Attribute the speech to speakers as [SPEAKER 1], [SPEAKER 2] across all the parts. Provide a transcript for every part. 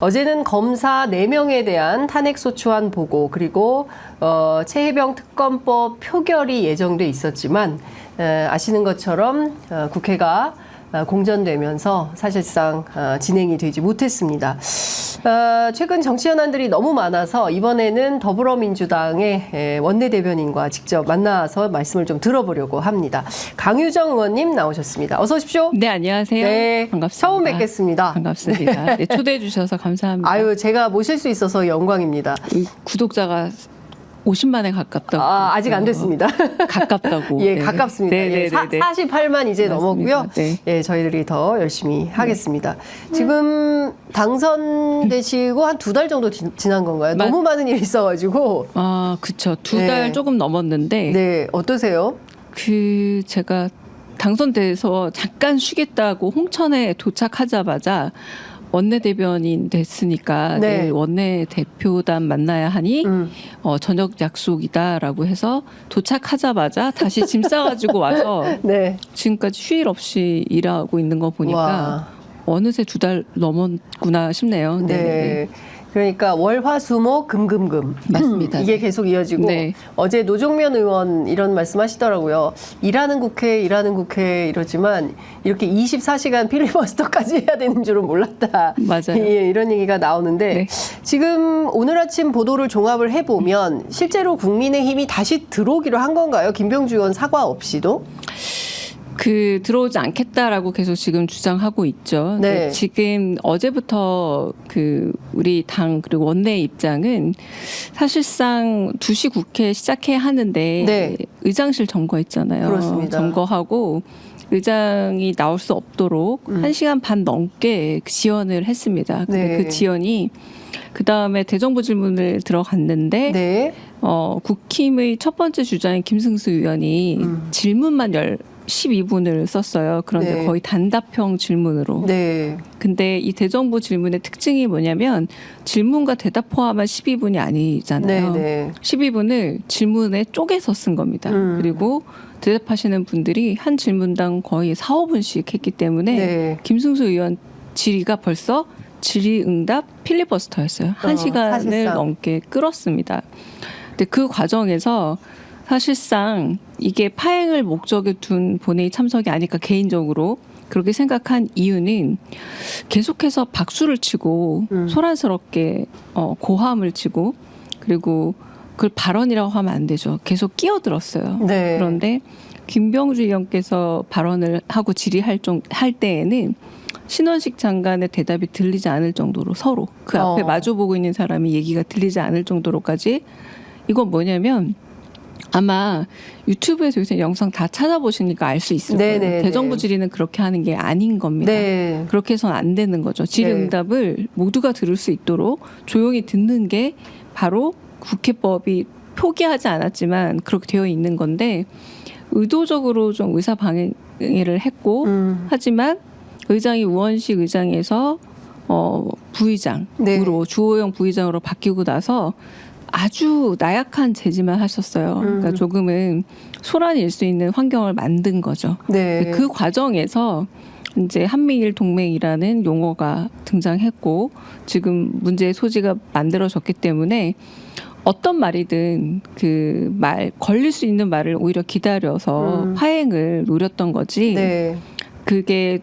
[SPEAKER 1] 어제는 검사 4명에 대한 탄핵소추안 보고 그리고 최혜병 특검법 표결이 예정돼 있었지만 아시는 것처럼 국회가 공전되면서 사실상 진행이 되지 못했습니다. 최근 정치 현안들이 너무 많아서 이번에는 더불어민주당의 원내대변인과 직접 만나서 말씀을 좀 들어보려고 합니다. 강유정 의원님 나오셨습니다. 어서 오십시오.
[SPEAKER 2] 네, 안녕하세요.
[SPEAKER 1] 네,
[SPEAKER 2] 반갑습니다.
[SPEAKER 1] 처음 뵙겠습니다.
[SPEAKER 2] 반갑습니다. 네, 초대해 주셔서 감사합니다.
[SPEAKER 1] 아유, 제가 모실 수 있어서 영광입니다.
[SPEAKER 2] 구독자가 50만에 가깝다고.
[SPEAKER 1] 아직 안 됐습니다.
[SPEAKER 2] 가깝다고.
[SPEAKER 1] 예,
[SPEAKER 2] 네.
[SPEAKER 1] 가깝습니다.
[SPEAKER 2] 네,
[SPEAKER 1] 예,
[SPEAKER 2] 네, 네.
[SPEAKER 1] 48만 이제
[SPEAKER 2] 맞습니다.
[SPEAKER 1] 넘었고요.
[SPEAKER 2] 네.
[SPEAKER 1] 예, 저희들이 더 열심히 하겠습니다. 지금 당선되시고 한 2달 정도 지난 건가요? 너무 많은 일이 있어가지고.
[SPEAKER 2] 아, 그쵸. 2달
[SPEAKER 1] 네.
[SPEAKER 2] 조금 넘었는데.
[SPEAKER 1] 네, 어떠세요?
[SPEAKER 2] 제가 당선돼서 잠깐 쉬겠다고 홍천에 도착하자마자 원내대변인 됐으니까
[SPEAKER 1] 네.
[SPEAKER 2] 내일 원내대표단 만나야 하니 저녁 약속이다라고 해서 도착하자마자 다시 짐 싸가지고 와서
[SPEAKER 1] 네.
[SPEAKER 2] 지금까지 휴일 없이 일하고 있는 거 보니까
[SPEAKER 1] 와.
[SPEAKER 2] 어느새 2달 넘었구나 싶네요.
[SPEAKER 1] 네. 그러니까 월, 화, 수, 목, 금, 금, 금.
[SPEAKER 2] 맞습니다.
[SPEAKER 1] 이게 계속 이어지고
[SPEAKER 2] 네.
[SPEAKER 1] 어제 노종면 의원 이런 말씀하시더라고요. 일하는 국회 이러지만 이렇게 24시간 필리버스터까지 해야 되는 줄은 몰랐다.
[SPEAKER 2] 맞아요.
[SPEAKER 1] 예, 이런 얘기가 나오는데
[SPEAKER 2] 네.
[SPEAKER 1] 지금 오늘 아침 보도를 종합을 해보면 실제로 국민의힘이 다시 들어오기로 한 건가요? 김병주 의원 사과 없이도?
[SPEAKER 2] 들어오지 않겠다라고 계속 지금 주장하고 있죠.
[SPEAKER 1] 네.
[SPEAKER 2] 지금 어제부터 우리 당 그리고 원내 입장은 사실상 2시 국회 시작해야 하는데
[SPEAKER 1] 네.
[SPEAKER 2] 의장실 점거했잖아요.
[SPEAKER 1] 그렇습니다.
[SPEAKER 2] 점거하고 의장이 나올 수 없도록 1시간 반 넘게 지연을 했습니다. 근데
[SPEAKER 1] 네.
[SPEAKER 2] 그 지연이 그 다음에 대정부 질문을 들어갔는데
[SPEAKER 1] 네.
[SPEAKER 2] 국힘의 첫 번째 주자인 김승수 의원이 질문만 12분을 썼어요. 그런데
[SPEAKER 1] 네.
[SPEAKER 2] 거의 단답형 질문으로.
[SPEAKER 1] 네.
[SPEAKER 2] 근데 이 대정부 질문의 특징이 뭐냐면 질문과 대답 포함한 12분이 아니잖아요.
[SPEAKER 1] 네. 네.
[SPEAKER 2] 12분을 질문에 쪼개서 쓴 겁니다. 그리고 대답하시는 분들이 한 질문당 거의 4, 5분씩 했기 때문에
[SPEAKER 1] 네.
[SPEAKER 2] 김승수 의원 질의가 벌써 질의응답 필리버스터였어요. 1시간을
[SPEAKER 1] 사실상.
[SPEAKER 2] 넘게 끌었습니다. 근데 그 과정에서 사실상 이게 파행을 목적에 둔 본회의 참석이 아닐까 개인적으로 그렇게 생각한 이유는 계속해서 박수를 치고 소란스럽게 고함을 치고 그리고 그걸 발언이라고 하면 안 되죠. 계속 끼어들었어요.
[SPEAKER 1] 네.
[SPEAKER 2] 그런데 김병주 의원께서 발언을 하고 질의할 때에는 신원식 장관의 대답이 들리지 않을 정도로 서로 그 앞에 마주보고 있는 사람이 얘기가 들리지 않을 정도로까지 이건 뭐냐면 아마 유튜브에서 요새 영상 다 찾아보시니까 알 수 있을 거예요.
[SPEAKER 1] 네네네.
[SPEAKER 2] 대정부 질의는 그렇게 하는 게 아닌 겁니다.
[SPEAKER 1] 네.
[SPEAKER 2] 그렇게 해서는 안 되는 거죠. 질의응답을 모두가 들을 수 있도록 조용히 듣는 게 바로 국회법이 표기하지 않았지만 그렇게 되어 있는 건데 의도적으로 좀 의사방해를 했고 하지만 의장이 우원식 의장에서 부의장으로
[SPEAKER 1] 네.
[SPEAKER 2] 주호영 부의장으로 바뀌고 나서 아주 나약한 제지만 하셨어요. 그러니까 조금은 소란이 일 수 있는 환경을 만든 거죠.
[SPEAKER 1] 네.
[SPEAKER 2] 그 과정에서 이제 한미일 동맹이라는 용어가 등장했고 지금 문제의 소지가 만들어졌기 때문에 어떤 말이든 걸릴 수 있는 말을 오히려 기다려서 파행을 노렸던 거지.
[SPEAKER 1] 네.
[SPEAKER 2] 그게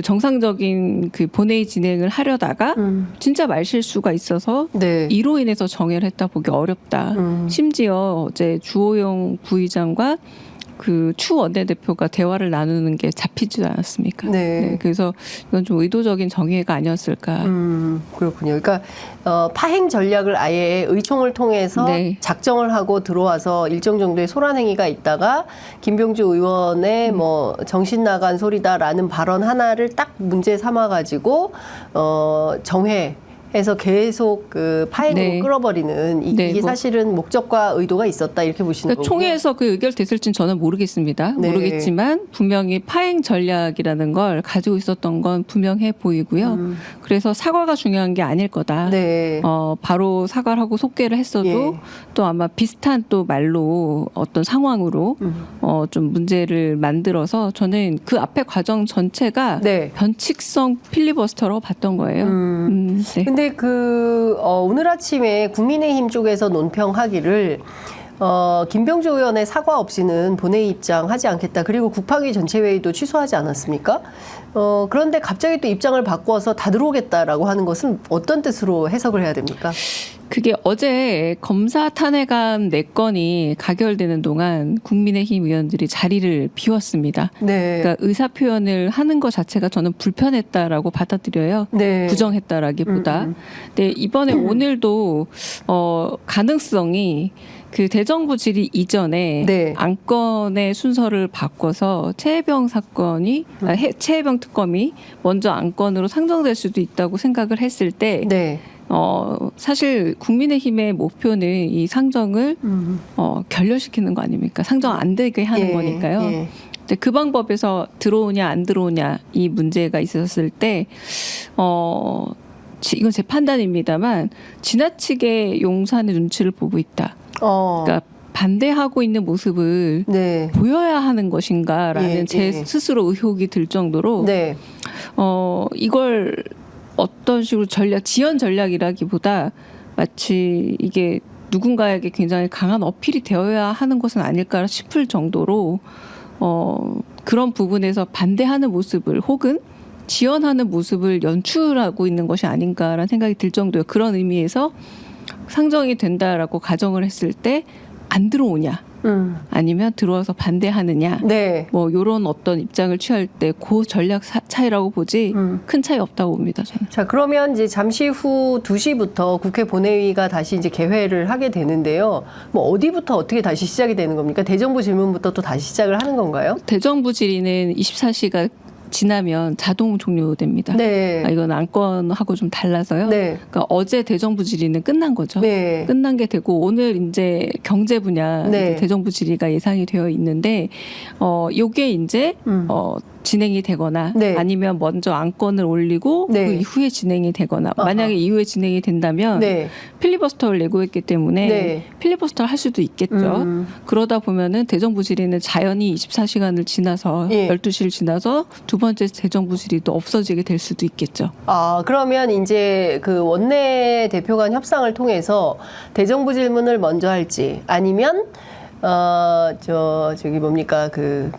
[SPEAKER 2] 정상적인 본회의 진행을 하려다가 진짜 말실수가 있어서
[SPEAKER 1] 네.
[SPEAKER 2] 이로 인해서 정회를 했다 보기 어렵다. 심지어 어제 주호영 부의장과 추 원내대표가 대화를 나누는 게 잡히지도 않았습니까?
[SPEAKER 1] 네.
[SPEAKER 2] 그래서 이건 좀 의도적인 정회가 아니었을까.
[SPEAKER 1] 그렇군요. 그러니까 파행 전략을 아예 의총을 통해서
[SPEAKER 2] 네.
[SPEAKER 1] 작정을 하고 들어와서 일정 정도의 소란 행위가 있다가 김병주 의원의 뭐 정신 나간 소리다라는 발언 하나를 딱 문제 삼아 가지고 정회 해서 계속 그 파행으로
[SPEAKER 2] 네.
[SPEAKER 1] 끌어버리는
[SPEAKER 2] 네,
[SPEAKER 1] 이게
[SPEAKER 2] 뭐.
[SPEAKER 1] 사실은 목적과 의도가 있었다 이렇게 보시는
[SPEAKER 2] 그러니까
[SPEAKER 1] 거군요.
[SPEAKER 2] 총회에서 그 의결됐을지는 저는 모르겠습니다.
[SPEAKER 1] 네.
[SPEAKER 2] 모르겠지만 분명히 파행 전략이라는 걸 가지고 있었던 건 분명해 보이고요. 그래서 사과가 중요한 게 아닐 거다.
[SPEAKER 1] 네.
[SPEAKER 2] 바로 사과를 하고 속개를 했어도
[SPEAKER 1] 예.
[SPEAKER 2] 또 아마 비슷한 또 말로 어떤 상황으로 좀 문제를 만들어서 저는 그 앞에 과정 전체가
[SPEAKER 1] 네.
[SPEAKER 2] 변칙성 필리버스터라고 봤던 거예요. 네.
[SPEAKER 1] 근데 오늘 아침에 국민의힘 쪽에서 논평하기를 김병주 의원의 사과 없이는 본회의 입장하지 않겠다. 그리고 국방위 전체회의도 취소하지 않았습니까? 그런데 갑자기 또 입장을 바꿔서 다 들어오겠다라고 하는 것은 어떤 뜻으로 해석을 해야 됩니까?
[SPEAKER 2] 그게 어제 검사 탄핵안 4건이 가결되는 동안 국민의힘 의원들이 자리를 비웠습니다.
[SPEAKER 1] 네.
[SPEAKER 2] 그러니까 의사 표현을 하는 것 자체가 저는 불편했다라고 받아들여요.
[SPEAKER 1] 네.
[SPEAKER 2] 부정했다라기보다. 근데 이번에 오늘도 가능성이 그 대정부 질의 이전에
[SPEAKER 1] 네.
[SPEAKER 2] 안건의 순서를 바꿔서 최혜병 사건이 최혜병 특검이 먼저 안건으로 상정될 수도 있다고 생각을 했을 때
[SPEAKER 1] 네.
[SPEAKER 2] 사실 국민의힘의 목표는 이 상정을 결렬시키는 거 아닙니까? 상정 안 되게 하는
[SPEAKER 1] 예,
[SPEAKER 2] 거니까요.
[SPEAKER 1] 예.
[SPEAKER 2] 근데 그 방법에서 들어오냐 안 들어오냐 이 문제가 있었을 때 이건 제 판단입니다만 지나치게 용산의 눈치를 보고 있다. 그러니까 반대하고 있는 모습을
[SPEAKER 1] 네.
[SPEAKER 2] 보여야 하는 것인가라는
[SPEAKER 1] 예,
[SPEAKER 2] 제
[SPEAKER 1] 예.
[SPEAKER 2] 스스로 의혹이 들 정도로
[SPEAKER 1] 네.
[SPEAKER 2] 이걸 어떤 식으로 지연 전략이라기보다 마치 이게 누군가에게 굉장히 강한 어필이 되어야 하는 것은 아닐까 싶을 정도로 그런 부분에서 반대하는 모습을 혹은 지연하는 모습을 연출하고 있는 것이 아닌가라는 생각이 들 정도예요. 그런 의미에서 상정이 된다라고 가정을 했을 때 안 들어오냐 아니면 들어와서 반대하느냐
[SPEAKER 1] 네.
[SPEAKER 2] 뭐 이런 어떤 입장을 취할 때 그 전략 차이라고 보지 큰 차이 없다고 봅니다. 저는.
[SPEAKER 1] 자, 그러면 이제 잠시 후 2시부터 국회 본회의가 다시 이제 개회를 하게 되는데요. 뭐 어디부터 어떻게 다시 시작이 되는 겁니까? 대정부 질문부터 또 다시 시작을 하는 건가요?
[SPEAKER 2] 대정부 질의는 24시가 지나면 자동 종료됩니다.
[SPEAKER 1] 네.
[SPEAKER 2] 이건 안건하고 좀 달라서요.
[SPEAKER 1] 네.
[SPEAKER 2] 그러니까 어제 대정부 질의는 끝난 거죠.
[SPEAKER 1] 네.
[SPEAKER 2] 끝난 게 되고 오늘 이제 경제 분야
[SPEAKER 1] 네.
[SPEAKER 2] 이제 대정부 질의가 예상이 되어 있는데 요게 이제 진행이 되거나
[SPEAKER 1] 네.
[SPEAKER 2] 아니면 먼저 안건을 올리고
[SPEAKER 1] 네.
[SPEAKER 2] 그 이후에 진행이 되거나 만약에 이후에 진행이 된다면
[SPEAKER 1] 네.
[SPEAKER 2] 필리버스터를 내고했기 때문에
[SPEAKER 1] 네.
[SPEAKER 2] 필리버스터를 할 수도 있겠죠. 그러다 보면은 대정부 질의는 자연히 24시간을 지나서
[SPEAKER 1] 예.
[SPEAKER 2] 12시를 지나서 두 번째 대정부 질의도 없어지게 될 수도 있겠죠.
[SPEAKER 1] 그러면 이제 그 원내 대표 간 협상을 통해서 대정부 질문을 먼저 할지 아니면 저기 뭡니까 그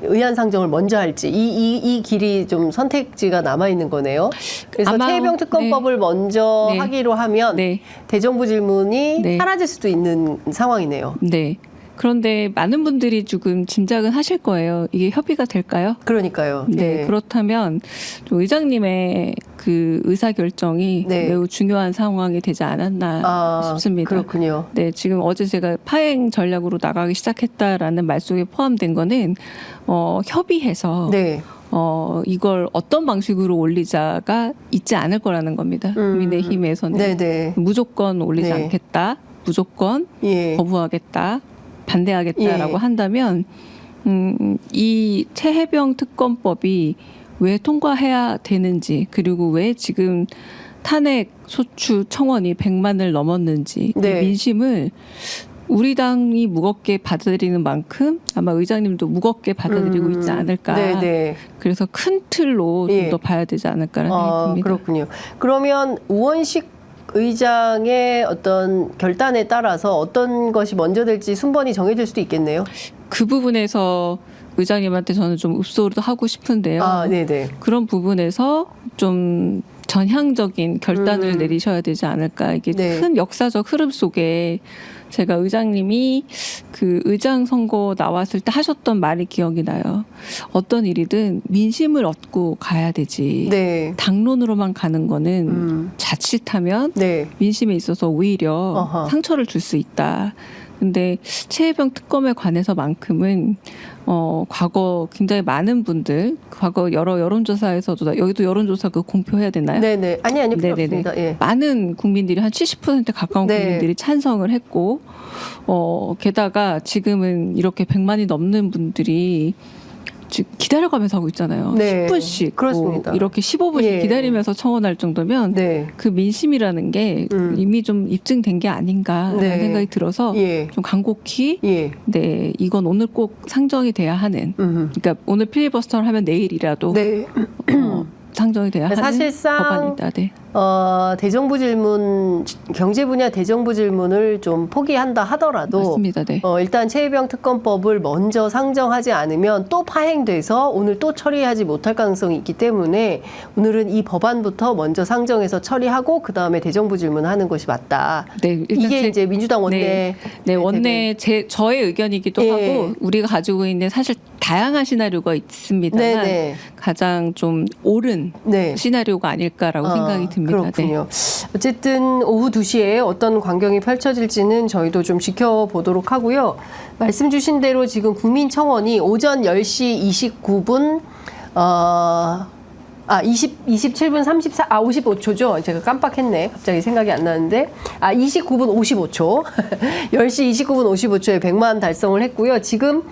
[SPEAKER 1] 의안 상정을 먼저 할지 이 길이 좀 선택지가 남아 있는 거네요. 그래서
[SPEAKER 2] 아마,
[SPEAKER 1] 최혜병 특검법을
[SPEAKER 2] 네.
[SPEAKER 1] 먼저
[SPEAKER 2] 네.
[SPEAKER 1] 하기로 하면
[SPEAKER 2] 네.
[SPEAKER 1] 대정부 질문이
[SPEAKER 2] 네.
[SPEAKER 1] 사라질 수도 있는 상황이네요.
[SPEAKER 2] 네. 그런데 많은 분들이 지금 짐작은 하실 거예요. 이게 협의가 될까요?
[SPEAKER 1] 그러니까요.
[SPEAKER 2] 네. 그렇다면 좀 의장님의 그 의사 결정이
[SPEAKER 1] 네.
[SPEAKER 2] 매우 중요한 상황이 되지 않았나 싶습니다.
[SPEAKER 1] 그렇군요.
[SPEAKER 2] 네, 지금 어제 제가 파행 전략으로 나가기 시작했다라는 말 속에 포함된 거는 협의해서
[SPEAKER 1] 네.
[SPEAKER 2] 이걸 어떤 방식으로 올리자가 있지 않을 거라는 겁니다. 국민의힘에서는
[SPEAKER 1] 네네.
[SPEAKER 2] 무조건 올리지
[SPEAKER 1] 네.
[SPEAKER 2] 않겠다, 무조건
[SPEAKER 1] 예.
[SPEAKER 2] 거부하겠다, 반대하겠다라고
[SPEAKER 1] 예.
[SPEAKER 2] 한다면 이 최혜병 특검법이 왜 통과해야 되는지 그리고 왜 지금 탄핵 소추 청원이 100만을 넘었는지
[SPEAKER 1] 네.
[SPEAKER 2] 이 민심을 우리 당이 무겁게 받아들이는 만큼 아마 의장님도 무겁게 받아들이고 있지 않을까.
[SPEAKER 1] 네네.
[SPEAKER 2] 그래서 큰 틀로 좀
[SPEAKER 1] 예.
[SPEAKER 2] 더 봐야 되지 않을까라는 생각이 듭니다.
[SPEAKER 1] 그렇군요. 그러면 우원식 의장의 어떤 결단에 따라서 어떤 것이 먼저 될지 순번이 정해질 수도 있겠네요.
[SPEAKER 2] 그 부분에서 의장님한테 저는 좀 읍소리도 하고 싶은데요.
[SPEAKER 1] 네네.
[SPEAKER 2] 그런 부분에서 좀 전향적인 결단을 내리셔야 되지 않을까. 이게
[SPEAKER 1] 네.
[SPEAKER 2] 큰 역사적 흐름 속에 제가 의장님이 그 의장 선거 나왔을 때 하셨던 말이 기억이 나요. 어떤 일이든 민심을 얻고 가야 되지.
[SPEAKER 1] 네.
[SPEAKER 2] 당론으로만 가는 거는 자칫하면
[SPEAKER 1] 네.
[SPEAKER 2] 민심에 있어서 오히려
[SPEAKER 1] 어허.
[SPEAKER 2] 상처를 줄 수 있다. 근데 최혜병 특검에 관해서만큼은 과거 굉장히 많은 분들, 과거 여러 여론조사에서도 여기도 여론조사 그 공표해야 되나요?
[SPEAKER 1] 네네. 아니 필요
[SPEAKER 2] 네네네.
[SPEAKER 1] 없습니다. 예.
[SPEAKER 2] 많은 국민들이 한 70% 가까운
[SPEAKER 1] 네.
[SPEAKER 2] 국민들이 찬성을 했고, 게다가 지금은 이렇게 100만이 넘는 분들이 지금 기다려가면서 하고 있잖아요.
[SPEAKER 1] 네.
[SPEAKER 2] 10분씩
[SPEAKER 1] 그렇습니다.
[SPEAKER 2] 뭐 이렇게 15분씩
[SPEAKER 1] 예.
[SPEAKER 2] 기다리면서 청원할 정도면
[SPEAKER 1] 네.
[SPEAKER 2] 그 민심이라는 게 이미 좀 입증된 게 아닌가라는
[SPEAKER 1] 네.
[SPEAKER 2] 생각이 들어서
[SPEAKER 1] 예.
[SPEAKER 2] 좀 간곡히
[SPEAKER 1] 예.
[SPEAKER 2] 네, 이건 오늘 꼭 상정이 돼야 하는. 그러니까 오늘 필리버스터를 하면 내일이라도
[SPEAKER 1] 네.
[SPEAKER 2] 상정이 돼야 하는
[SPEAKER 1] 사실상
[SPEAKER 2] 법안이다. 네.
[SPEAKER 1] 대정부 질문, 경제 분야 대정부 질문을 좀 포기한다 하더라도
[SPEAKER 2] 맞습니다. 네.
[SPEAKER 1] 일단 최혜병 특검법을 먼저 상정하지 않으면 또 파행돼서 오늘 또 처리하지 못할 가능성이 있기 때문에 오늘은 이 법안부터 먼저 상정해서 처리하고 그 다음에 대정부 질문하는 것이 맞다.
[SPEAKER 2] 네, 일단
[SPEAKER 1] 이게 이제 민주당 원내
[SPEAKER 2] 네, 원내 저의 의견이기도
[SPEAKER 1] 예.
[SPEAKER 2] 하고 우리가 가지고 있는 사실 다양한 시나리오가 있습니다만
[SPEAKER 1] 네네.
[SPEAKER 2] 가장 좀 옳은
[SPEAKER 1] 네.
[SPEAKER 2] 시나리오가 아닐까라고 생각이 듭니다.
[SPEAKER 1] 그렇군요. 어쨌든 오후 2시에 어떤 광경이 펼쳐질지는 저희도 좀 지켜보도록 하고요. 말씀 주신 대로 지금 국민청원이 오전 10시 29분 27분 55초죠. 제가 깜빡했네. 갑자기 생각이 안 나는데. 29분 55초. 10시 29분 55초에 100만 달성을 했고요. 지금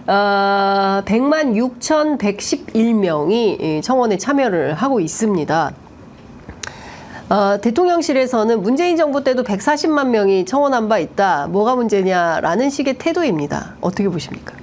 [SPEAKER 1] 100만 6,111명이 청원에 참여를 하고 있습니다. 대통령실에서는 문재인 정부 때도 140만 명이 청원한 바 있다. 뭐가 문제냐라는 식의 태도입니다. 어떻게 보십니까?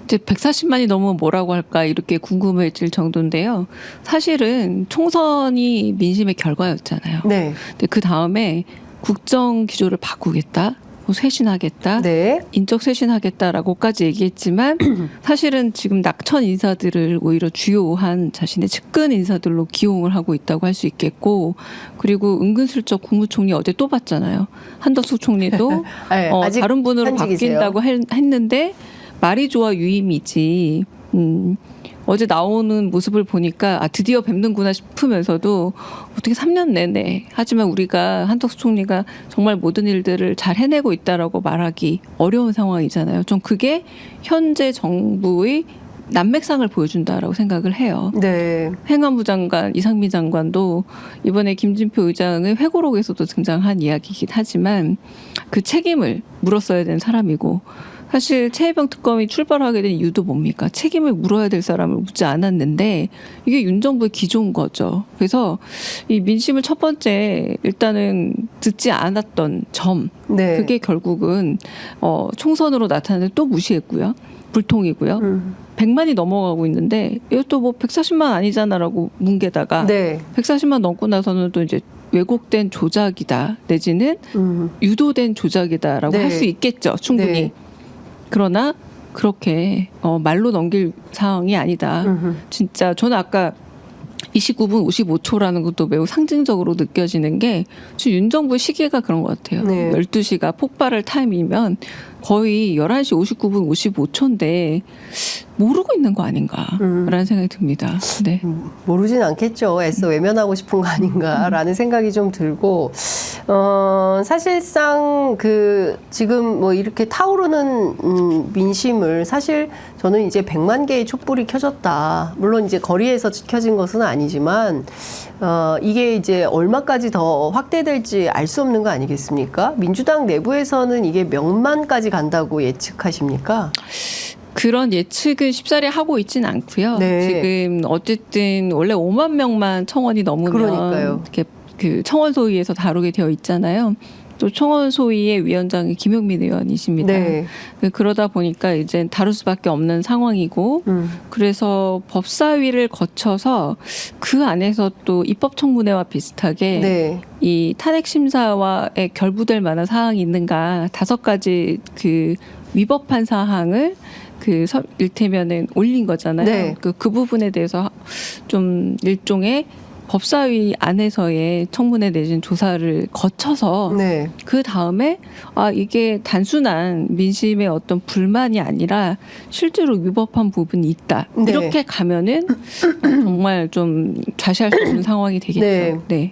[SPEAKER 2] 이제 140만이 넘으면 뭐라고 할까 이렇게 궁금해질 정도인데요. 사실은 총선이 민심의 결과였잖아요.
[SPEAKER 1] 네.
[SPEAKER 2] 근데 그 다음에 국정 기조를 바꾸겠다. 쇄신하겠다,
[SPEAKER 1] 네.
[SPEAKER 2] 인적 쇄신하겠다라고까지 얘기했지만 사실은 지금 낙천 인사들을 오히려 주요한 자신의 측근 인사들로 기용을 하고 있다고 할 수 있겠고, 그리고 은근슬쩍 국무총리 어제 또 봤잖아요. 한덕수 총리도
[SPEAKER 1] 네, 아직
[SPEAKER 2] 다른 분으로
[SPEAKER 1] 현직이세요.
[SPEAKER 2] 바뀐다고 했는데 말이 좋아 유임이지. 어제 나오는 모습을 보니까 드디어 뵙는구나 싶으면서도 어떻게 3년 내내 하지만 우리가 한덕수 총리가 정말 모든 일들을 잘 해내고 있다라고 말하기 어려운 상황이잖아요. 좀 그게 현재 정부의 난맥상을 보여준다라고 생각을 해요.
[SPEAKER 1] 네.
[SPEAKER 2] 행안부 장관 이상민 장관도 이번에 김진표 의장의 회고록에서도 등장한 이야기이긴 하지만 그 책임을 물었어야 되는 사람이고, 사실 최혜병 특검이 출발하게 된 이유도 뭡니까? 책임을 물어야 될 사람을 묻지 않았는데 이게 윤 정부의 기조인 거죠. 그래서 이 민심을 첫 번째 일단은 듣지 않았던 점,
[SPEAKER 1] 네.
[SPEAKER 2] 그게 결국은 총선으로 나타나는데 또 무시했고요. 불통이고요. 100만이 넘어가고 있는데 이것도 뭐 140만 아니잖아라고 뭉개다가
[SPEAKER 1] 네.
[SPEAKER 2] 140만 넘고 나서는 또 이제 왜곡된 조작이다 내지는 유도된 조작이다라고
[SPEAKER 1] 네.
[SPEAKER 2] 할 수 있겠죠. 충분히.
[SPEAKER 1] 네.
[SPEAKER 2] 그러나 그렇게 말로 넘길 상황이 아니다. 진짜 저는 아까 29분 55초라는 것도 매우 상징적으로 느껴지는 게 지금 윤 정부의 시기가 그런 것 같아요.
[SPEAKER 1] 네.
[SPEAKER 2] 12시가 폭발할 타임이면 거의 11시 59분 55초인데 모르고 있는 거 아닌가라는 생각이 듭니다. 네.
[SPEAKER 1] 모르진 않겠죠. 애써 외면하고 싶은 거 아닌가라는 생각이 좀 들고, 사실상 지금 뭐 이렇게 타오르는 민심을 사실 저는 이제 100만 개의 촛불이 켜졌다. 물론 이제 거리에서 켜진 것은 아니지만, 이게 이제 얼마까지 더 확대될지 알 수 없는 거 아니겠습니까? 민주당 내부에서는 이게 몇 만까지 간다고 예측하십니까?
[SPEAKER 2] 그런 예측은 쉽사리 하고 있지는 않고요.
[SPEAKER 1] 네.
[SPEAKER 2] 지금 어쨌든 원래 5만 명만 청원이 넘으면
[SPEAKER 1] 그러니까요.
[SPEAKER 2] 이렇게 그 청원 소위에서 다루게 되어 있잖아요. 또 청원 소위의 위원장이 김용민 의원이십니다.
[SPEAKER 1] 네.
[SPEAKER 2] 그러다 보니까 이제 다룰 수밖에 없는 상황이고, 그래서 법사위를 거쳐서 그 안에서 또 입법청문회와 비슷하게
[SPEAKER 1] 네.
[SPEAKER 2] 이 탄핵 심사와에 결부될 만한 사항이 있는가 5가지 그 위법한 사항을 일테면은 올린 거잖아요.
[SPEAKER 1] 네.
[SPEAKER 2] 그 부분에 대해서 좀 일종의 법사위 안에서의 청문회 내진 조사를 거쳐서
[SPEAKER 1] 네.
[SPEAKER 2] 그 다음에 이게 단순한 민심의 어떤 불만이 아니라 실제로 위법한 부분이 있다.
[SPEAKER 1] 네.
[SPEAKER 2] 이렇게 가면은 정말 좀 좌시할 수 없는 상황이 되겠죠.
[SPEAKER 1] 네.
[SPEAKER 2] 네.